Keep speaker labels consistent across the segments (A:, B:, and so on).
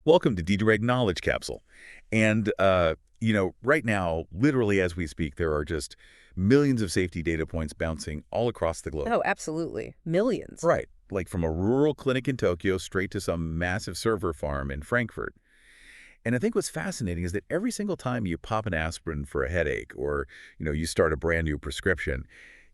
A: Welcome to DDReg Knowledge Capsule. And, right now, literally as we speak, there are just millions of safety data points bouncing all across the globe.
B: Oh, absolutely. Millions.
A: Right. Like from a rural clinic in Tokyo straight to some massive server farm in Frankfurt. And I think what's fascinating is that every single time you pop an aspirin for a headache or, you start a brand new prescription,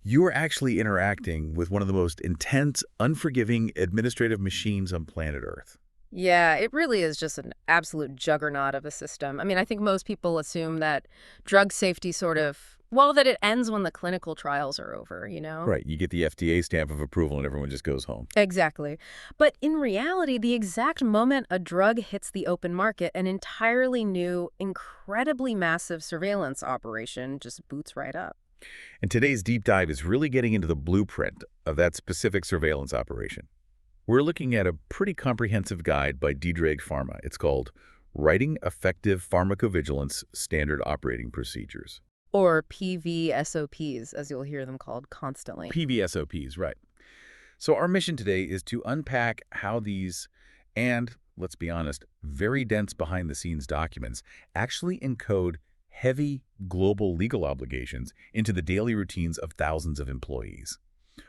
A: you are actually interacting with one of the most intense, unforgiving administrative machines on planet Earth.
B: Yeah, it really is just an absolute juggernaut of a system. I mean, I think most people assume that drug safety that it ends when the clinical trials are over, you know?
A: Right. You get the FDA stamp of approval and everyone just goes home.
B: Exactly. But in reality, the exact moment a drug hits the open market, an entirely new, incredibly massive surveillance operation just boots right up.
A: And today's deep dive is really getting into the blueprint of that specific surveillance operation. We're looking at a pretty comprehensive guide by DDReg Pharma. It's called Writing Effective Pharmacovigilance Standard Operating Procedures.
B: Or PVSOPs, as you'll hear them called constantly.
A: PVSOPs, right. So our mission today is to unpack how these, and let's be honest, very dense behind-the-scenes documents actually encode heavy global legal obligations into the daily routines of thousands of employees.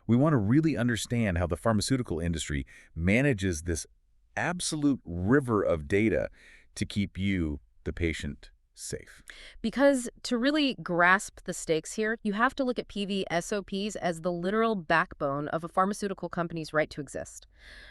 A: We want to really understand how the pharmaceutical industry manages this absolute river of data to keep you, the patient, safe.
B: Because to really grasp the stakes here, you have to look at PVSOPs as the literal backbone of a pharmaceutical company's right to exist.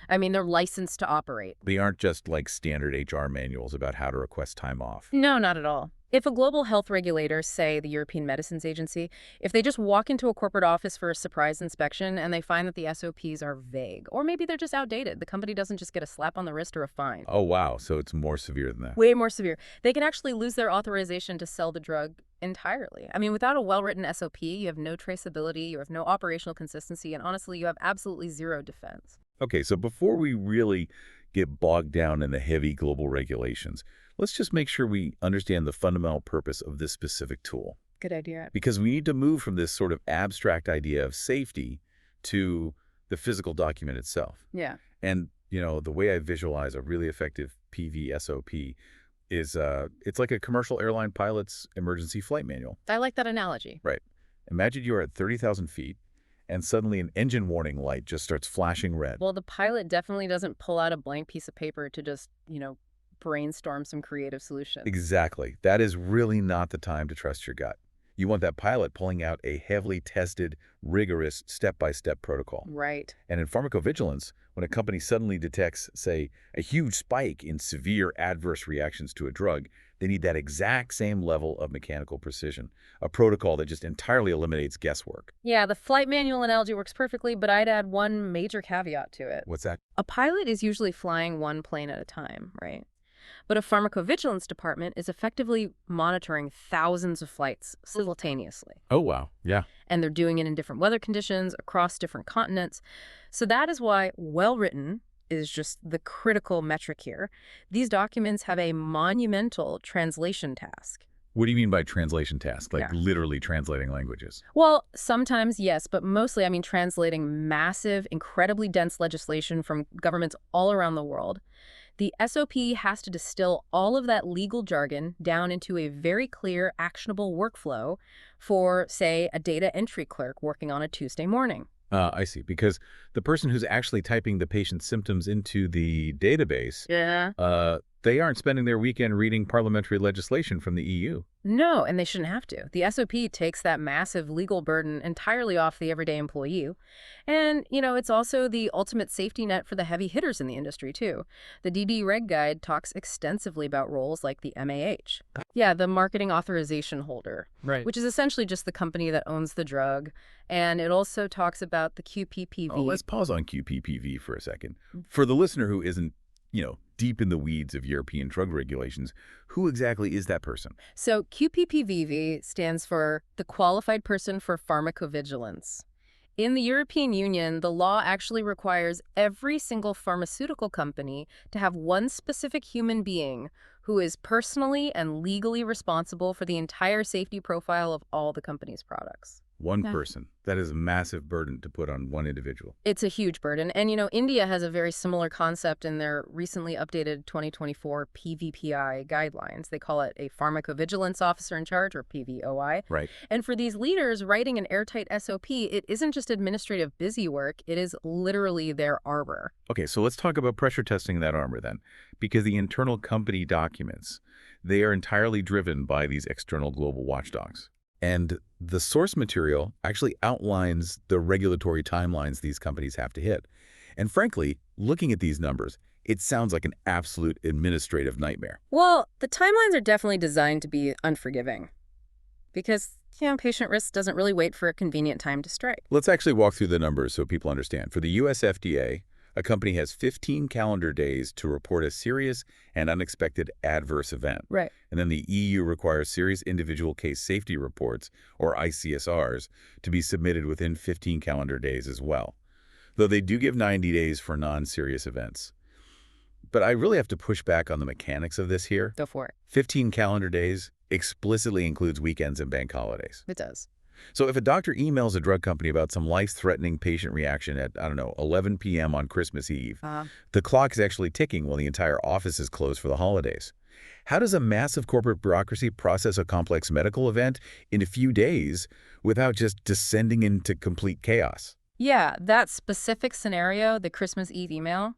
B: I mean, they're licensed to operate.
A: They aren't just like standard HR manuals about how to request time off.
B: No, not at all. If a global health regulator, say the European Medicines Agency, if they just walk into a corporate office for a surprise inspection and they find that the SOPs are vague, or maybe they're just outdated, the company doesn't just get a slap on the wrist or a fine.
A: Oh, wow. So it's more severe than that.
B: Way more severe. They can actually lose their authorization to sell the drug entirely. I mean, without a well-written SOP, you have no traceability, you have no operational consistency, and honestly, you have absolutely zero defense.
A: Okay, so before we really get bogged down in the heavy global regulations, let's just make sure we understand the fundamental purpose of this specific tool.
B: Good idea.
A: Because we need to move from this sort of abstract idea of safety to the physical document itself.
B: Yeah.
A: And, the way I visualize a really effective PVSOP is it's like a commercial airline pilot's emergency flight manual.
B: I like that analogy.
A: Right. Imagine you're at 30,000 feet and suddenly an engine warning light just starts flashing red.
B: Well, the pilot definitely doesn't pull out a blank piece of paper to just, brainstorm some creative solutions.
A: Exactly. That is really not the time to trust your gut. You want that pilot pulling out a heavily tested, rigorous, step-by-step protocol.
B: Right.
A: And in pharmacovigilance, when a company suddenly detects, say, a huge spike in severe adverse reactions to a drug, they need that exact same level of mechanical precision, a protocol that just entirely eliminates guesswork.
B: Yeah, the flight manual analogy works perfectly, but I'd add one major caveat to it.
A: What's that?
B: A pilot is usually flying one plane at a time, right? But a pharmacovigilance department is effectively monitoring thousands of flights simultaneously.
A: Oh, wow. Yeah.
B: And they're doing it in different weather conditions across different continents. So that is why well-written is just the critical metric here. These documents have a monumental translation task.
A: What do you mean by translation task? Like
B: Yeah.
A: literally translating languages?
B: Well, sometimes, yes, but mostly, I mean, translating massive, incredibly dense legislation from governments all around the world. The SOP has to distill all of that legal jargon down into a very clear, actionable workflow for, say, a data entry clerk working on a Tuesday morning.
A: I see. Because the person who's actually typing the patient's symptoms into the database, they aren't spending their weekend reading parliamentary legislation from the EU.
B: No, and they shouldn't have to. The SOP takes that massive legal burden entirely off the everyday employee. And, it's also the ultimate safety net for the heavy hitters in the industry, too. The DDReg guide talks extensively about roles like the MAH. Yeah, the marketing authorization holder.
A: Right.
B: Which is essentially just the company that owns the drug. And it also talks about the QPPV.
A: Oh, let's pause on QPPV for a second. For the listener who isn't, deep in the weeds of European drug regulations, who exactly is that person?
B: So QPPV stands for the Qualified Person for Pharmacovigilance. In the European Union, the law actually requires every single pharmaceutical company to have one specific human being who is personally and legally responsible for the entire safety profile of all the company's products.
A: One
B: Yeah.
A: person. That is a massive burden to put on one individual.
B: It's a huge burden. And, India has a very similar concept in their recently updated 2024 PVPI guidelines. They call it a Pharmacovigilance Officer in Charge, or PVOI.
A: Right.
B: And for these leaders, writing an airtight SOP, it isn't just administrative busy work, it is literally their armor.
A: Okay, so let's talk about pressure testing that armor then, because the internal company documents, they are entirely driven by these external global watchdogs. And the source material actually outlines the regulatory timelines these companies have to hit. And frankly, looking at these numbers, it sounds like an absolute administrative nightmare.
B: Well, the timelines are definitely designed to be unforgiving because, patient risk doesn't really wait for a convenient time to strike.
A: Let's actually walk through the numbers so people understand. For the US FDA, a company has 15 calendar days to report a serious and unexpected adverse event.
B: Right.
A: And then the EU requires serious individual case safety reports, or ICSRs, to be submitted within 15 calendar days as well, though they do give 90 days for non-serious events. But I really have to push back on the mechanics of this here.
B: Go for it.
A: 15 calendar days explicitly includes weekends and bank holidays.
B: It does.
A: So if a doctor emails a drug company about some life-threatening patient reaction at, 11 p.m. on Christmas Eve, the clock is actually ticking while the entire office is closed for the holidays. How does a massive corporate bureaucracy process a complex medical event in a few days without just descending into complete chaos?
B: Yeah, that specific scenario, the Christmas Eve email,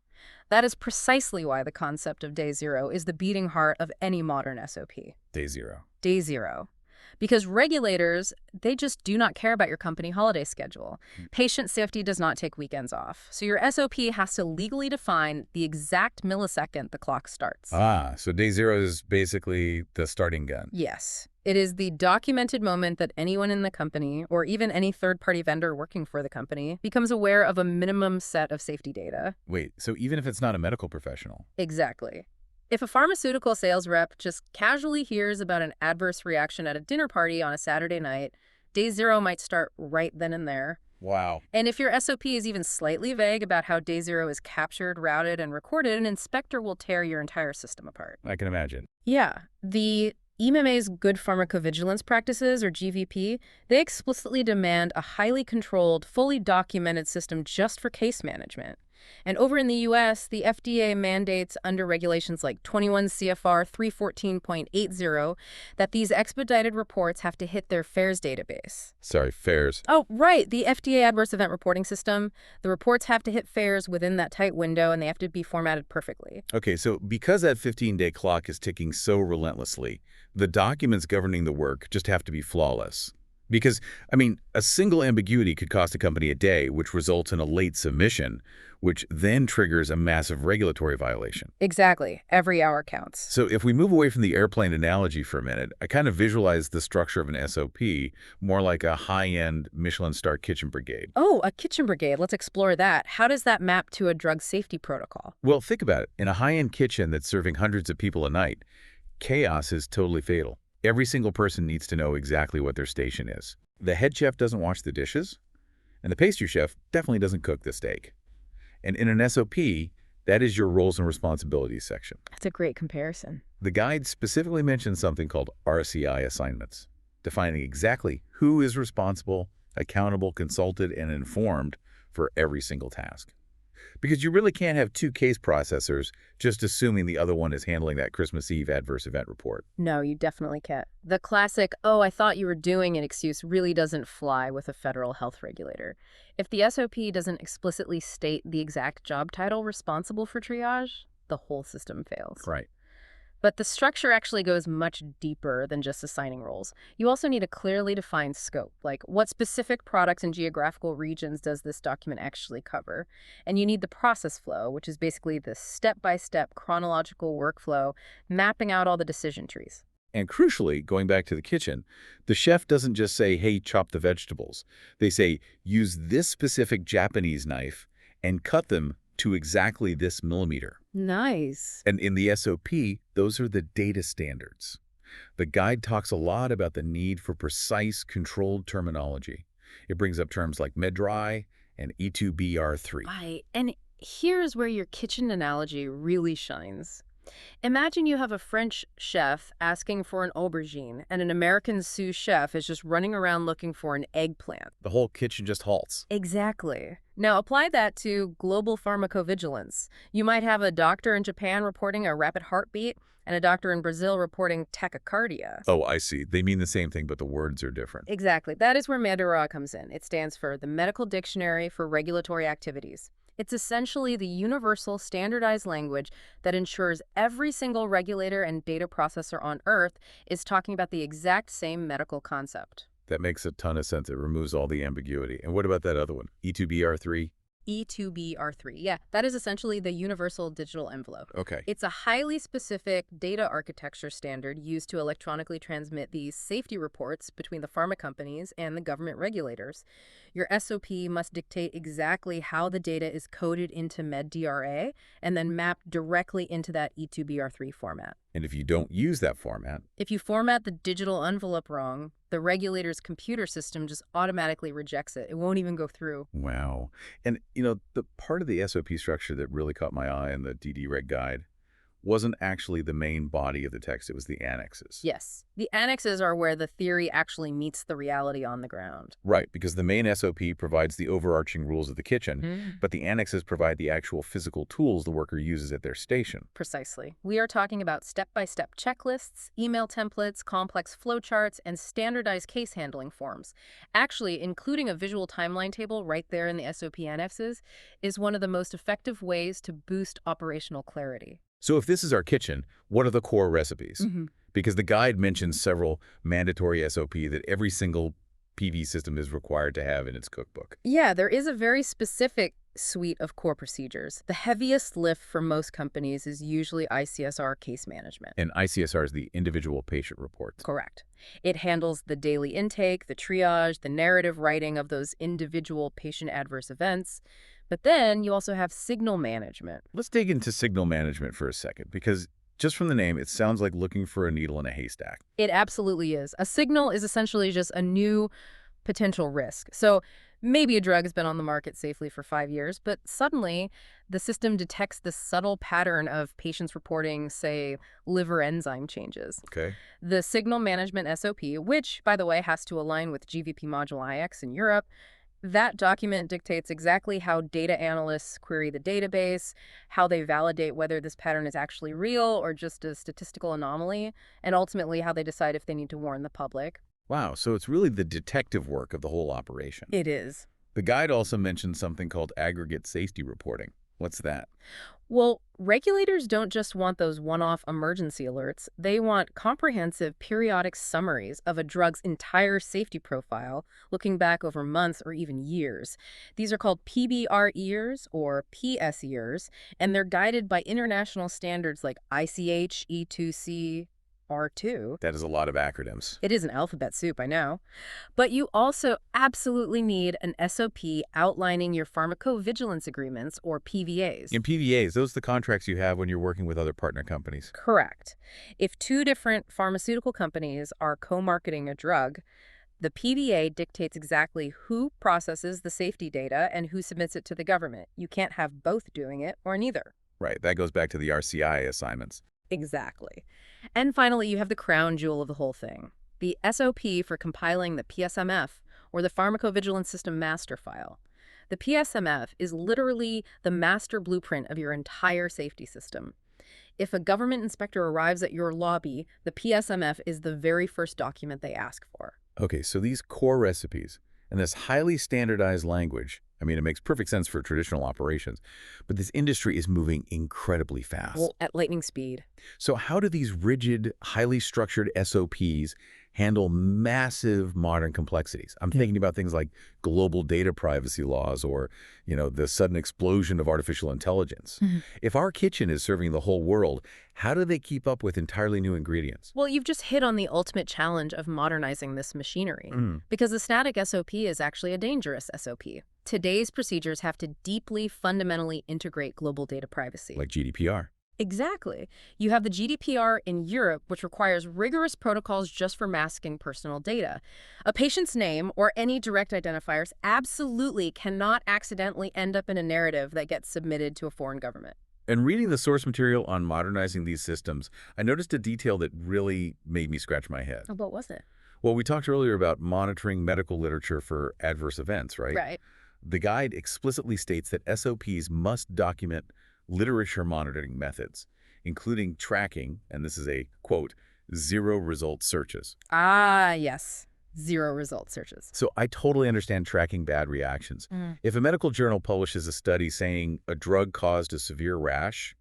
B: that is precisely why the concept of day zero is the beating heart of any modern SOP.
A: Day zero.
B: Day zero. Because regulators, they just do not care about your company holiday schedule. Patient safety does not take weekends off. So your SOP has to legally define the exact millisecond the clock starts.
A: So day zero is basically the starting gun.
B: Yes. It is the documented moment that anyone in the company, or even any third-party vendor working for the company, becomes aware of a minimum set of safety data.
A: Wait, so even if it's not a medical professional?
B: Exactly. If a pharmaceutical sales rep just casually hears about an adverse reaction at a dinner party on a Saturday night, day zero might start right then and there.
A: Wow.
B: And if your SOP is even slightly vague about how day zero is captured, routed, and recorded, an inspector will tear your entire system apart.
A: I can imagine.
B: Yeah. The EMA's Good Pharmacovigilance Practices, or GVP, they explicitly demand a highly controlled, fully documented system just for case management. And over in the U.S., the FDA mandates under regulations like 21 CFR 314.80 that these expedited reports have to hit their FAERS database.
A: Sorry, FAERS.
B: Oh, right, the FDA Adverse Event Reporting System. The reports have to hit FAERS within that tight window, and they have to be formatted perfectly.
A: Okay, so because that 15-day clock is ticking so relentlessly, the documents governing the work just have to be flawless. Because, a single ambiguity could cost a company a day, which results in a late submission, which then triggers a massive regulatory violation.
B: Exactly. Every hour counts.
A: So if we move away from the airplane analogy for a minute, I kind of visualize the structure of an SOP more like a high-end Michelin star kitchen brigade.
B: Oh, a kitchen brigade. Let's explore that. How does that map to a drug safety protocol?
A: Well, think about it. In a high-end kitchen that's serving hundreds of people a night, chaos is totally fatal. Every single person needs to know exactly what their station is. The head chef doesn't wash the dishes, and the pastry chef definitely doesn't cook the steak. And in an SOP, that is your roles and responsibilities section.
B: That's a great comparison.
A: The guide specifically mentions something called RCI assignments, defining exactly who is responsible, accountable, consulted, and informed for every single task. Because you really can't have two case processors just assuming the other one is handling that Christmas Eve adverse event report.
B: No, you definitely can't. The classic, "oh, I thought you were doing an" excuse really doesn't fly with a federal health regulator. If the SOP doesn't explicitly state the exact job title responsible for triage, the whole system fails.
A: Right.
B: But the structure actually goes much deeper than just assigning roles. You also need a clearly defined scope, like what specific products and geographical regions does this document actually cover? And you need the process flow, which is basically the step-by-step chronological workflow, mapping out all the decision trees.
A: And crucially, going back to the kitchen, the chef doesn't just say, hey, chop the vegetables. They say, use this specific Japanese knife and cut them to exactly this millimeter.
B: Nice.
A: And in the SOP, those are the data standards. The guide talks a lot about the need for precise, controlled terminology. It brings up terms like med-dry and E2BR3.
B: Right. And here's where your kitchen analogy really shines. Imagine you have a French chef asking for an aubergine, and an American sous chef is just running around looking for an eggplant.
A: The whole kitchen just halts.
B: Exactly. Now apply that to global pharmacovigilance. You might have a doctor in Japan reporting a rapid heartbeat and a doctor in Brazil reporting tachycardia.
A: Oh, I see. They mean the same thing, but the words are different.
B: Exactly. That is where MADRA comes in. It stands for the Medical Dictionary for Regulatory Activities. It's essentially the universal standardized language that ensures every single regulator and data processor on Earth is talking about the exact same medical concept.
A: That makes a ton of sense. It removes all the ambiguity. And what about that other one? E2BR3?
B: E2BR3. Yeah, that is essentially the universal digital envelope.
A: Okay.
B: It's a highly specific data architecture standard used to electronically transmit these safety reports between the pharma companies and the government regulators. Your SOP must dictate exactly how the data is coded into MedDRA and then mapped directly into that E2BR3 format.
A: And if you don't use that format,
B: If you format the digital envelope wrong, the regulator's computer system just automatically rejects it. It won't even go through.
A: wow. And, the part of the SOP structure that really caught my eye in the DDReg guide wasn't actually the main body of the text. It was the annexes.
B: Yes, the annexes are where the theory actually meets the reality on the ground.
A: Right, because the main SOP provides the overarching rules of the kitchen, but the annexes provide the actual physical tools the worker uses at their station.
B: Precisely. We are talking about step-by-step checklists, email templates, complex flowcharts, and standardized case handling forms. Actually, including a visual timeline table right there in the SOP annexes is one of the most effective ways to boost operational clarity.
A: So if this is our kitchen, what are the core recipes? Because the guide mentions several mandatory SOP that every single PV system is required to have in its cookbook.
B: Yeah, there is a very specific suite of core procedures. The heaviest lift for most companies is usually ICSR case management.
A: And ICSR is the individual patient reports.
B: Correct. It handles the daily intake, the triage, the narrative writing of those individual patient adverse events. But then you also have signal management.
A: Let's dig into signal management for a second, because just from the name, it sounds like looking for a needle in a haystack.
B: It absolutely is. A signal is essentially just a new potential risk. So maybe a drug has been on the market safely for 5 years, but suddenly the system detects this subtle pattern of patients reporting, say, liver enzyme changes.
A: Okay.
B: The signal management SOP, which, by the way, has to align with GVP Module IX in Europe, that document dictates exactly how data analysts query the database, how they validate whether this pattern is actually real or just a statistical anomaly, and ultimately how they decide if they need to warn the public.
A: Wow, so it's really the detective work of the whole operation.
B: It is.
A: The guide also mentions something called aggregate safety reporting. What's that?
B: Well, regulators don't just want those one-off emergency alerts. They want comprehensive periodic summaries of a drug's entire safety profile, looking back over months or even years. These are called PBR years or PS years, and they're guided by international standards like ICH, E2C, R2.
A: That is a lot of acronyms.
B: It is an alphabet soup, I know. But you also absolutely need an SOP outlining your pharmacovigilance agreements, or PVAs.
A: In PVAs, those are the contracts you have when you're working with other partner companies.
B: Correct. If two different pharmaceutical companies are co-marketing a drug, the PVA dictates exactly who processes the safety data and who submits it to the government. You can't have both doing it or neither.
A: Right, that goes back to the RCI assignments.
B: Exactly. And finally, you have the crown jewel of the whole thing, the SOP for compiling the PSMF, or the Pharmacovigilance System Master File. The PSMF is literally the master blueprint of your entire safety system. If a government inspector arrives at your lobby, the PSMF is the very first document they ask for.
A: Okay, so these core recipes and this highly standardized language, I mean, it makes perfect sense for traditional operations, but this industry is moving incredibly fast.
B: Well, at lightning speed.
A: So how do these rigid, highly structured SOPs handle massive modern complexities? I'm thinking about things like global data privacy laws or, the sudden explosion of artificial intelligence. If our kitchen is serving the whole world, how do they keep up with entirely new ingredients?
B: Well, you've just hit on the ultimate challenge of modernizing this machinery, because the static SOP is actually a dangerous SOP. Today's procedures have to deeply, fundamentally integrate global data privacy.
A: Like GDPR.
B: Exactly. You have the GDPR in Europe, which requires rigorous protocols just for masking personal data. A patient's name or any direct identifiers absolutely cannot accidentally end up in a narrative that gets submitted to a foreign government.
A: And reading the source material on modernizing these systems, I noticed a detail that really made me scratch my head.
B: Oh, what was it?
A: Well, we talked earlier about monitoring medical literature for adverse events, right?
B: Right.
A: The guide explicitly states that SOPs must document literature monitoring methods, including tracking, and this is a, quote, zero result searches.
B: Ah, yes. Zero result searches.
A: So I totally understand tracking bad reactions.
B: Mm.
A: If a medical journal publishes a study saying a drug caused a severe rash,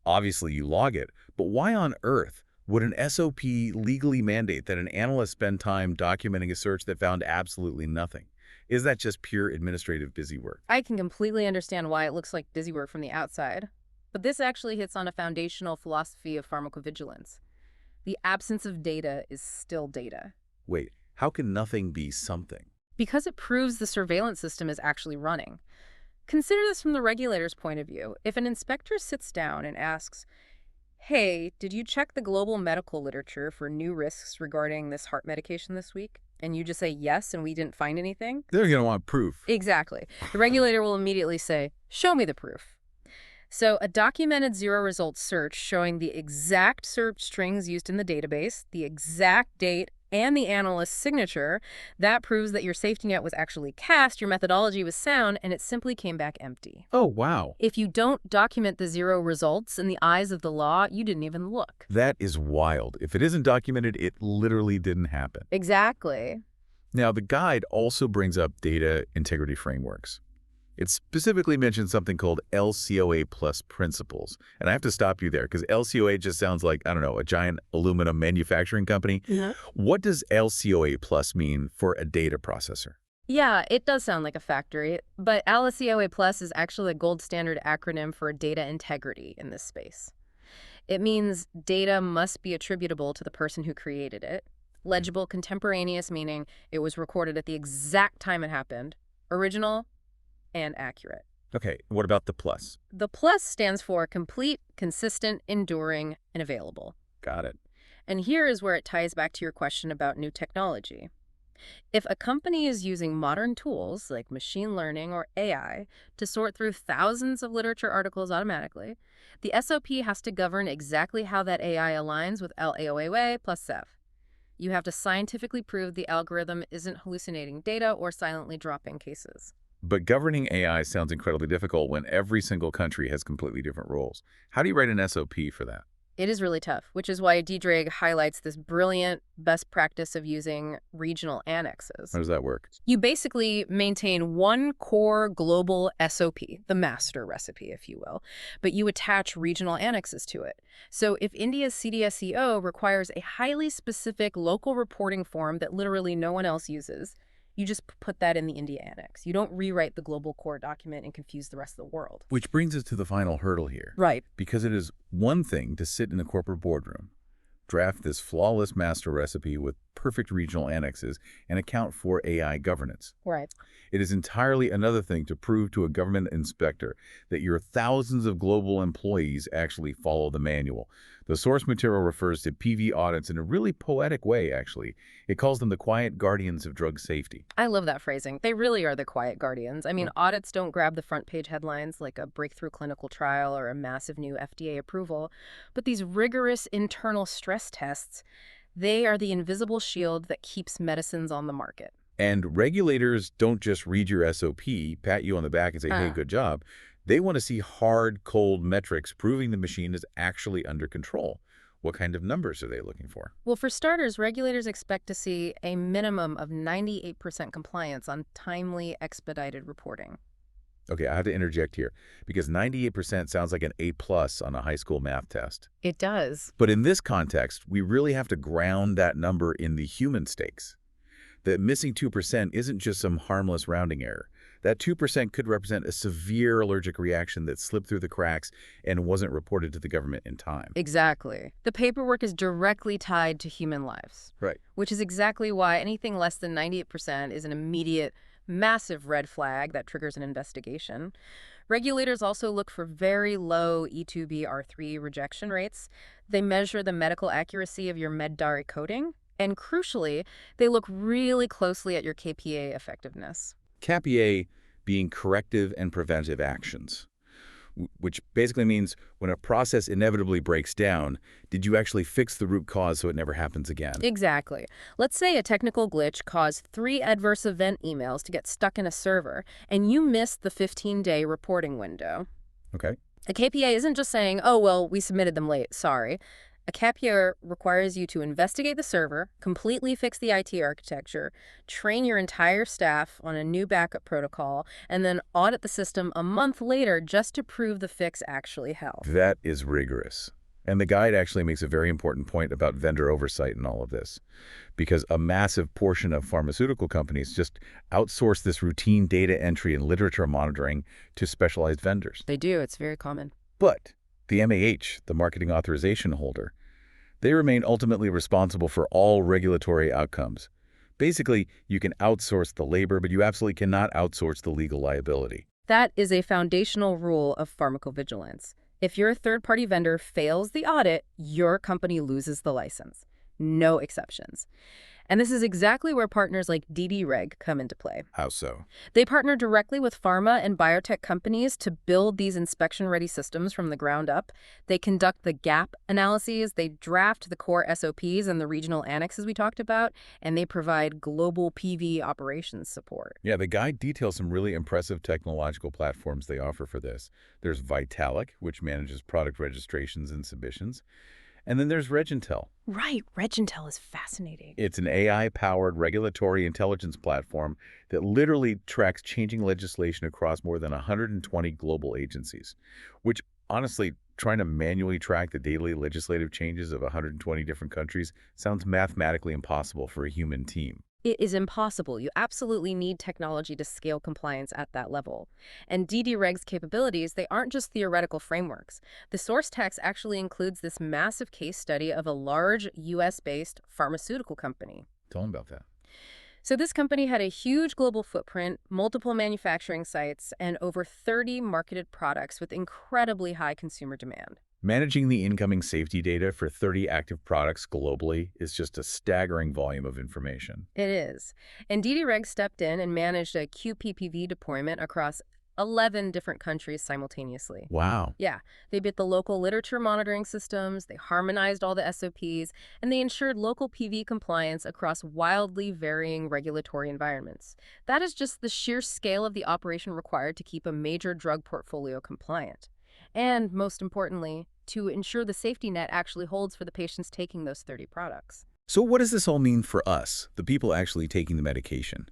A: obviously you log it. But why on earth would an SOP legally mandate that an analyst spend time documenting a search that found absolutely nothing? Is that just pure administrative busy work?
B: I can completely understand why it looks like busy work from the outside. But this actually hits on a foundational philosophy of pharmacovigilance. The absence of data is still data.
A: Wait, how can nothing be something?
B: Because it proves the surveillance system is actually running. Consider this from the regulator's point of view. If an inspector sits down and asks, hey, did you check the global medical literature for new risks regarding this heart medication this week? And you just say yes and we didn't find anything?
A: They're going to want proof.
B: Exactly. The regulator will immediately say, show me the proof. So a documented zero result search showing the exact search strings used in the database, the exact date, and the analyst's signature, that proves that your safety net was actually cast, your methodology was sound, and it simply came back empty.
A: Oh, wow.
B: If you don't document the zero results in the eyes of the law, you didn't even look.
A: That is wild. If it isn't documented, it literally didn't happen.
B: Exactly.
A: Now, the guide also brings up data integrity frameworks. It specifically mentions something called LCOA plus principles. And I have to stop you there because LCOA just sounds like, I don't know, a giant aluminum manufacturing company.
B: Yeah.
A: What does LCOA plus mean for a data processor?
B: Yeah, it does sound like a factory, but LCOA Plus is actually a gold standard acronym for data integrity in this space. It means data must be attributable to the person who created it, legible contemporaneous meaning it was recorded at the exact time it happened, original, and accurate.
A: Okay, what about the plus?
B: The plus stands for complete, consistent, enduring, and available.
A: Got it.
B: And here is where it ties back to your question about new technology. If a company is using modern tools like machine learning or AI to sort through thousands of literature articles automatically, the SOP has to govern exactly how that AI aligns with LAOA plus SEV. You have to scientifically prove the algorithm isn't hallucinating data or silently dropping cases.
A: But governing AI sounds incredibly difficult when every single country has completely different rules. How do you write an SOP for that?
B: It is really tough, which is why DDReg highlights this brilliant best practice of using regional annexes.
A: How does that work?
B: You basically maintain one core global SOP, the master recipe, if you will, but you attach regional annexes to it. So if India's CDSCO requires a highly specific local reporting form that literally no one else uses, you just put that in the India annex. You don't rewrite the global core document and confuse the rest of the world.
A: Which brings us to the final hurdle here.
B: Right.
A: Because it is one thing to sit in a corporate boardroom, draft this flawless master recipe with perfect regional annexes, and account for AI governance.
B: Right.
A: It is entirely another thing to prove to a government inspector that your thousands of global employees actually follow the manual. The source material refers to PV audits in a really poetic way, actually. It calls them the quiet guardians of drug safety.
B: I love that phrasing. They really are the quiet guardians. I mean, audits don't grab the front page headlines like a breakthrough clinical trial or a massive new FDA approval, but these rigorous internal stress tests, they are the invisible shield that keeps medicines on the market.
A: And regulators don't just read your SOP, pat you on the back and say, hey, good job. They want to see hard, cold metrics proving the machine is actually under control. What kind of numbers are they looking for?
B: Well, for starters, regulators expect to see a minimum of 98% compliance on timely, expedited reporting.
A: Okay, I have to interject here because 98% sounds like an A+ on a high school math test.
B: It does.
A: But in this context, we really have to ground that number in the human stakes. The missing 2% isn't just some harmless rounding error. That 2% could represent a severe allergic reaction that slipped through the cracks and wasn't reported to the government in time.
B: Exactly. The paperwork is directly tied to human lives.
A: Right.
B: Which is exactly why anything less than 98% is an immediate, massive red flag that triggers an investigation. Regulators also look for very low E2B-R3 rejection rates. They measure the medical accuracy of your MedDARI coding. And crucially, they look really closely at your KPA effectiveness.
A: KPA being corrective and preventive actions. which basically means when a process inevitably breaks down, did you actually fix the root cause so it never happens again?
B: Exactly. Let's say a technical glitch caused 3 adverse event emails to get stuck in a server, and you missed the 15-day reporting window.
A: Okay.
B: A KPA isn't just saying, oh, well, we submitted them late, sorry. A KPA requires you to investigate the server, completely fix the IT architecture, train your entire staff on a new backup protocol, and then audit the system a month later just to prove the fix actually helped.
A: That is rigorous. And the guide actually makes a very important point about vendor oversight in all of this, because a massive portion of pharmaceutical companies just outsource this routine data entry and literature monitoring to specialized vendors.
B: They do. It's very common.
A: But the MAH, the marketing authorization holder, they remain ultimately responsible for all regulatory outcomes. Basically, you can outsource the labor, but you absolutely cannot outsource the legal liability.
B: That is a foundational rule of pharmacovigilance. If your third-party vendor fails the audit, your company loses the license. No exceptions. And this is exactly where partners like DDReg come into play.
A: How so?
B: They partner directly with pharma and biotech companies to build these inspection-ready systems from the ground up. They conduct the gap analyses, they draft the core SOPs and the regional annexes we talked about, and they provide global PV operations support.
A: Yeah, the guide details some really impressive technological platforms they offer for this. There's Vitalik, which manages product registrations and submissions. And then there's RegIntel.
B: Right, RegIntel is fascinating.
A: It's an AI-powered regulatory intelligence platform that literally tracks changing legislation across more than 120 global agencies, which honestly, trying to manually track the daily legislative changes of 120 different countries sounds mathematically impossible for a human team.
B: It is impossible. You absolutely need technology to scale compliance at that level. And DDReg's capabilities, they aren't just theoretical frameworks. The source text actually includes this massive case study of a large US-based pharmaceutical company.
A: Tell them about that.
B: So this company had a huge global footprint, multiple manufacturing sites, and over 30 marketed products with incredibly high consumer demand.
A: Managing the incoming safety data for 30 active products globally is just a staggering volume of information.
B: It is. And DDReg stepped in and managed a QPPV deployment across 11 different countries simultaneously.
A: Wow.
B: Yeah, they built the local literature monitoring systems, they harmonized all the SOPs, and they ensured local PV compliance across wildly varying regulatory environments. That is just the sheer scale of the operation required to keep a major drug portfolio compliant. And, most importantly, to ensure the safety net actually holds for the patients taking those 30 products.
A: So what does this all mean for us, the people actually taking the medication?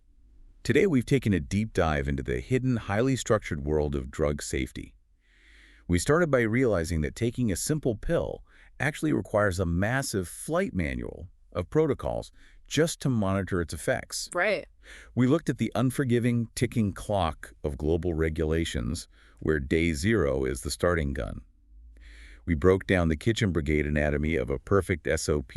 A: Today, we've taken a deep dive into the hidden, highly structured world of drug safety. We started by realizing that taking a simple pill actually requires a massive flight manual of protocols just to monitor its effects.
B: Right.
A: We looked at the unforgiving, ticking clock of global regulations, where day zero is the starting gun. We broke down the kitchen brigade anatomy of a perfect SOP,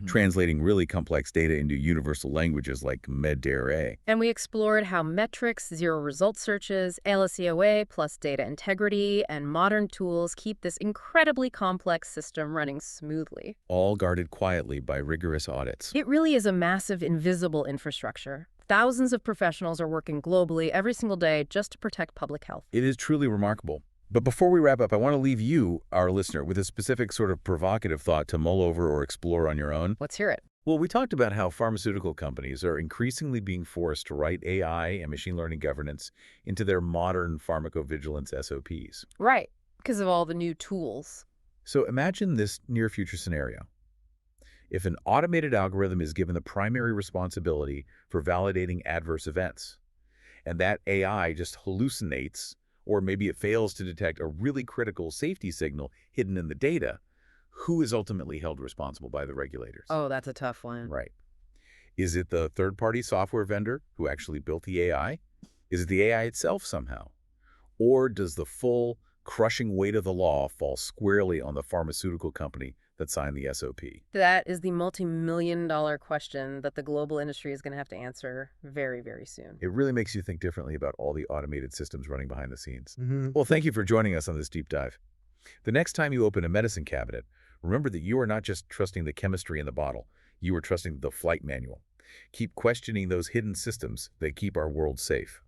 A: translating really complex data into universal languages like med-DRA.
B: And we explored how metrics, zero-result searches, LSEOA plus data integrity, and modern tools keep this incredibly complex system running smoothly.
A: All guarded quietly by rigorous audits.
B: It really is a massive, invisible infrastructure. Thousands of professionals are working globally every single day just to protect public health.
A: It is truly remarkable. But before we wrap up, I want to leave you, our listener, with a specific sort of provocative thought to mull over or explore on your own.
B: Let's hear it.
A: Well, we talked about how pharmaceutical companies are increasingly being forced to write AI and machine learning governance into their modern pharmacovigilance SOPs.
B: Right, because of all the new tools.
A: So imagine this near-future scenario. If an automated algorithm is given the primary responsibility for validating adverse events, and that AI just hallucinates, or maybe it fails to detect a really critical safety signal hidden in the data, who is ultimately held responsible by the regulators?
B: Oh, that's a tough one.
A: Right. Is it the third-party software vendor who actually built the AI? Is it the AI itself somehow? Or does the full, crushing weight of the law fall squarely on the pharmaceutical company that signed the SOP?
B: That is the multi-million-dollar question that the global industry is going to have to answer very, very soon.
A: It really makes you think differently about all the automated systems running behind the scenes. Well, thank you for joining us on this deep dive. The next time you open a medicine cabinet, remember that you are not just trusting the chemistry in the bottle, you are trusting the flight manual. Keep questioning those hidden systems that keep our world safe.